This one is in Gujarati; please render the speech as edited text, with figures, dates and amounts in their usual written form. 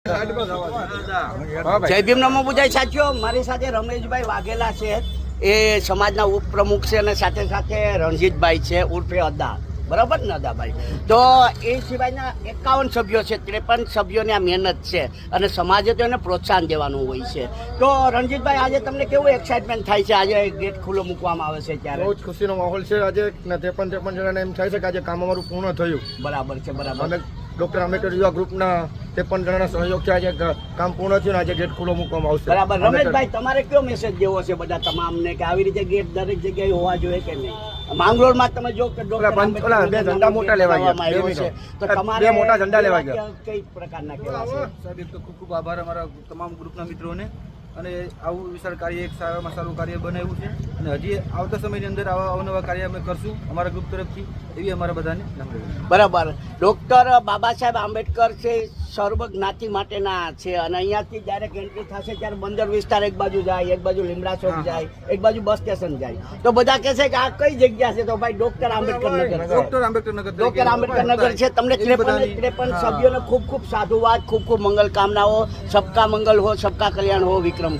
જય ભીમ નમો બુજાય સાથીઓ, મારી સાથે રમેશભાઈ વાઘેલા છે, એ સમાજના ઉપપ્રમુખ છે અને સાથે સાથે રણજીતભાઈ છે ઉર્ફે અદા, બરાબર ને અદાભાઈ? તો એ સિવાયના 51 સભ્યો છે, 53 સભ્યોની આ મહેનત છે અને સમાજે તો એને પ્રોત્સાહન દેવાનું હોય છે. તો રણજીતભાઈ, આજે તમને કેવું એક્સાઇટમેન્ટ થાય છે? આજે ગેટ ખુલ્લો મૂકવામાં આવે છે ત્યારે બહુ જ ખુશીનો માહોલ છે. આજે 53 જણાને એમ થાય છે કે આજે કામ અમારું પૂર્ણ થયું. બરાબર છે, બરાબર. અને ડોક્ટર આંબેડકર યુવા ગ્રુપના 53 જણાના સહયોગથી આજે કામ પૂર્ણ થયું. આજે ગેટ ખુલ્લો મૂકવામાં આવશે. બરાબર. રમેશભાઈ, તમારે કયો મેસેજ દેવો છે બધા તમામને કે આવી રીતે ગેટ દરેક જગ્યાએ હોવા જોઈએ કે નહીં? માંગરોળમાં તમે જો કે બે ઝંડા મોટા લેવા ગયા છે, તો તમારે બે મોટા ઝંડા લેવા ગયા. કઈ પ્રકારના કહેવા છે? સાહેબ, એક તો ખૂબ ખૂબ આભાર અમારા તમામ ગ્રુપના મિત્રોને, અને આવું વિશાળ કાર્ય, એક સારામાં સારું કાર્ય બનાવ્યું છે અને હજી આવતા સમયની અંદર આવા અવનવા કાર્ય અમે કરશું અમારા ગ્રુપ તરફથી, એવી અમારા બધાને નમ્ર. બરાબર. ડૉક્ટર બાબા સાહેબ આંબેડકર છે સર્વ જ્ઞાતિ માટેના છે અને અહીંયાથી ડાયરેક્ટ એન્ટ્રી થશે ત્યારે બંદર વિસ્તાર એક બાજુ જાય, એક બાજુ લીમડા ચોક જાય, એક બાજુ બસ સ્ટેશન જાય. તો બધા કહે છે કે આ કઈ જગ્યા છે? તો ભાઈ doctor Ambedkar Nagar, doctor Ambedkar Nagar, doctor Ambedkar Nagar છે. તમને 53 સભ્યોને ખૂબ ખૂબ સાધુવાદ, ખૂબ ખૂબ મંગલ કામનાઓ. સબકા મંગલ હો, સબકા કલ્યાણ હો. વિક્રમ.